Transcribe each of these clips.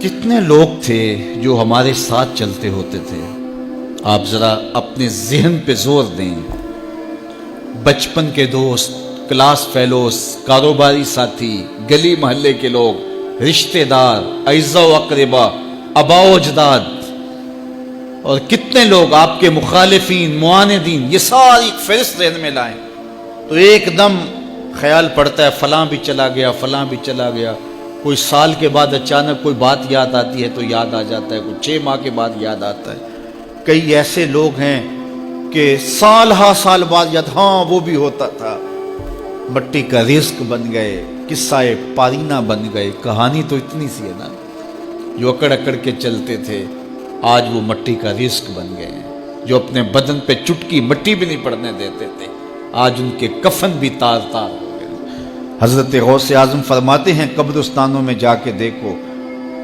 کتنے لوگ تھے جو ہمارے ساتھ چلتے ہوتے تھے؟ آپ ذرا اپنے ذہن پہ زور دیں. بچپن کے دوست، کلاس فیلوز، کاروباری ساتھی، گلی محلے کے لوگ، رشتہ دار، اعزاء و اقربا، آباء و اجداد، اور کتنے لوگ آپ کے مخالفین، معاندین، یہ ساری فہرست ذہن میں لائیں تو ایک دم خیال پڑتا ہے فلاں بھی چلا گیا، فلاں بھی چلا گیا. کوئی سال کے بعد اچانک کوئی بات یاد آتی ہے تو یاد آ جاتا ہے، کوئی 6 ماہ کے بعد یاد آتا ہے. کئی ایسے لوگ ہیں کہ سال ہا سال بعد یاد، ہاں وہ بھی ہوتا تھا. مٹی کا رزق بن گئے، قصہ پارینہ بن گئے. کہانی تو اتنی سی ہے نا، جو اکڑ اکڑ کے چلتے تھے آج وہ مٹی کا رزق بن گئے ہیں. جو اپنے بدن پہ چٹکی مٹی بھی نہیں پڑنے دیتے تھے آج ان کے کفن بھی تار تار ہو گئے. حضرت غوث اعظم فرماتے ہیں قبرستانوں میں جا کے دیکھو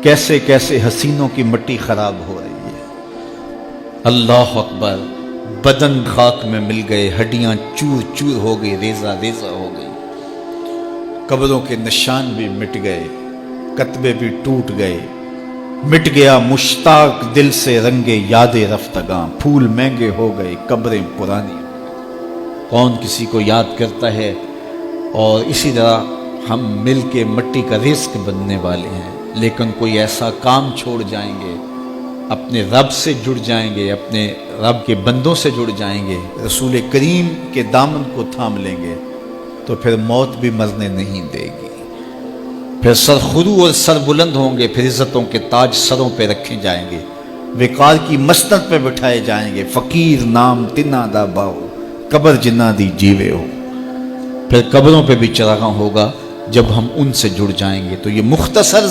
کیسے کیسے حسینوں کی مٹی خراب ہو رہی ہے. اللہ اکبر. بدن خاک میں مل گئے، ہڈیاں چور چور ہو گئی، ریزہ ریزہ ہو گئی. قبروں کے نشان بھی مٹ گئے، کتبے بھی ٹوٹ گئے. مٹ گیا مشتاق دل سے رنگے یاد رفتگاں. پھول مہنگے ہو گئے، قبریں پرانی. کون کسی کو یاد کرتا ہے؟ اور اسی طرح ہم مل کے مٹی کا رزق بننے والے ہیں، لیکن کوئی ایسا کام چھوڑ جائیں گے، اپنے رب سے جڑ جائیں گے، اپنے رب کے بندوں سے جڑ جائیں گے، رسول کریم کے دامن کو تھام لیں گے تو پھر موت بھی مرنے نہیں دے گی. پھر سر خرو اور سر بلند ہوں گے، پھر عزتوں کے تاج سروں پہ رکھے جائیں گے، وقار کی مسند پہ بٹھائے جائیں گے. فقیر نام تنا دا باؤ، قبر جنا دی جیوے ہو. پھر قبروں پہ بھی چراغاں ہوگا جب ہم ان سے جڑ جائیں گے. تو یہ مختصر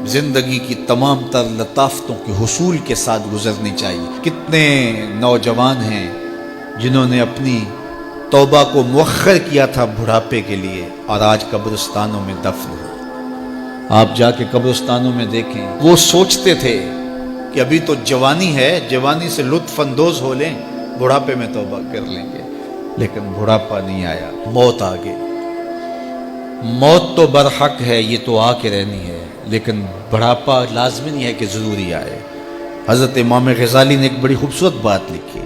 زندگی کی تمام تر لطافتوں کے حصول کے ساتھ گزرنی چاہیے. کتنے نوجوان ہیں جنہوں نے اپنی توبہ کو مؤخر کیا تھا بڑھاپے کے لیے، اور آج قبرستانوں میں دفن ہیں. آپ جا کے قبرستانوں میں دیکھیں، وہ سوچتے تھے کہ ابھی تو جوانی ہے، جوانی سے لطف اندوز ہو لیں، بڑھاپے میں توبہ کر لیں گے. لیکن بڑھاپا نہیں آیا، موت آ گئی. موت تو برحق ہے، یہ تو آ کے رہنی ہے، لیکن بڑھاپا لازمی نہیں ہے کہ ضروری آئے. حضرت امام غزالی نے ایک بڑی خوبصورت بات لکھی.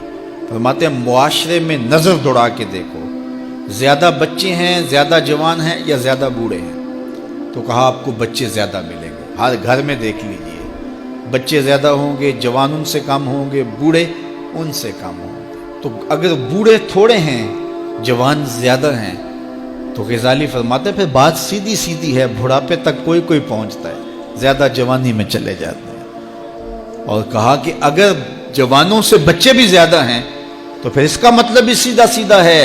فرماتے ہیں معاشرے میں نظر دوڑا کے دیکھو، زیادہ بچے ہیں، زیادہ جوان ہیں یا زیادہ بوڑھے ہیں؟ تو کہا آپ کو بچے زیادہ ملیں گے. ہر گھر میں دیکھ لیجئے، بچے زیادہ ہوں گے، جوان ان سے کم ہوں گے، بوڑھے ان سے کم ہوں گے. تو اگر بوڑھے تھوڑے ہیں، جوان زیادہ ہیں، تو غزالی فرماتے ہیں پھر بات سیدھی سیدھی ہے، بڑھاپے تک کوئی کوئی پہنچتا ہے، زیادہ جوانی میں چلے جاتے ہیں. اور کہا کہ اگر جوانوں سے بچے بھی زیادہ ہیں تو پھر اس کا مطلب بھی سیدھا سیدھا ہے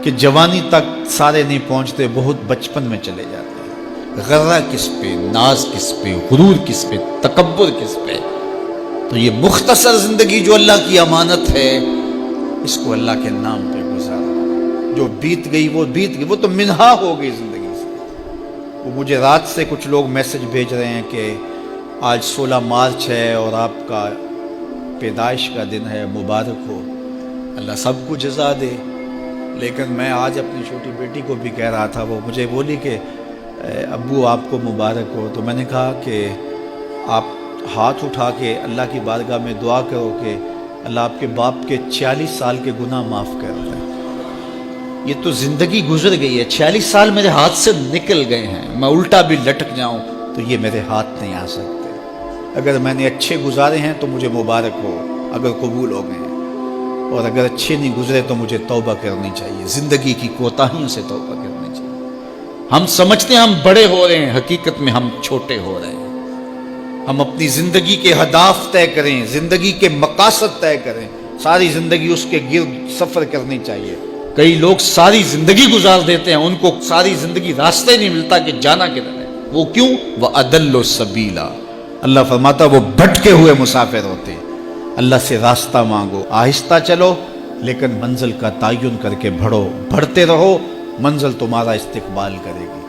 کہ جوانی تک سارے نہیں پہنچتے، بہت بچپن میں چلے جاتے ہیں. غرہ کس پہ، ناز کس پہ، غرور کس پہ، تکبر کس پہ؟ تو یہ مختصر زندگی جو اللہ کی امانت ہے، اس کو اللہ کے نام پہ گزارا. جو بیت گئی وہ بیت گئی، وہ تو منہا ہو گئی زندگی سے. وہ مجھے رات سے کچھ لوگ میسج بھیج رہے ہیں کہ آج 16 مارچ ہے اور آپ کا پیدائش کا دن ہے، مبارک ہو. اللہ سب کو جزا دے. لیکن میں آج اپنی چھوٹی بیٹی کو بھی کہہ رہا تھا، وہ مجھے بولی کہ ابو آپ کو مبارک ہو. تو میں نے کہا کہ آپ ہاتھ اٹھا کے اللہ کی بارگاہ میں دعا کرو کہ اللہ آپ کے باپ کے 46 سال کے گناہ معاف کر دے. یہ تو زندگی گزر گئی ہے، 46 سال میرے ہاتھ سے نکل گئے ہیں. میں الٹا بھی لٹک جاؤں تو یہ میرے ہاتھ نہیں آ سکتے. اگر میں نے اچھے گزارے ہیں تو مجھے مبارک ہو اگر قبول ہو گئے ہیں، اور اگر اچھے نہیں گزرے تو مجھے توبہ کرنی چاہیے. زندگی کی کوتاہیوں سے توبہ کرنی چاہیے. ہم سمجھتے ہیں ہم بڑے ہو رہے ہیں، حقیقت میں ہم چھوٹے ہو رہے ہیں. ہم اپنی زندگی کے اہداف طے کریں، زندگی کے مقاصد طے کریں. ساری زندگی اس کے گرد سفر کرنی چاہیے. کئی لوگ ساری زندگی گزار دیتے ہیں، ان کو ساری زندگی راستے نہیں ملتا کہ جانا کدھر ہے. وہ کیوں؟ وَأَضَلُّ السَّبِيلَ. اللہ فرماتا وہ بھٹکے ہوئے مسافر ہوتے ہیں. اللہ سے راستہ مانگو، آہستہ چلو لیکن منزل کا تعین کر کے بڑھو. بڑھتے رہو، منزل تمہارا استقبال کرے گی.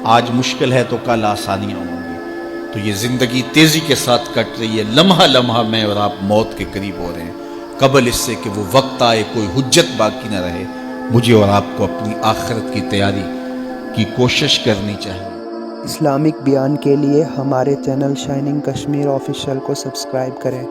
آج مشکل ہے تو کل آسانیاں ہوں گی. تو یہ زندگی تیزی کے ساتھ کٹ رہی ہے. لمحہ لمحہ میں اور آپ موت کے قریب ہو رہے ہیں. قبل اس سے کہ وہ وقت آئے کوئی حجت باقی نہ رہے، مجھے اور آپ کو اپنی آخرت کی تیاری کی کوشش کرنی چاہیے. اسلامک بیان کے لیے ہمارے چینل شائننگ کشمیر آفیشیل کو سبسکرائب کریں۔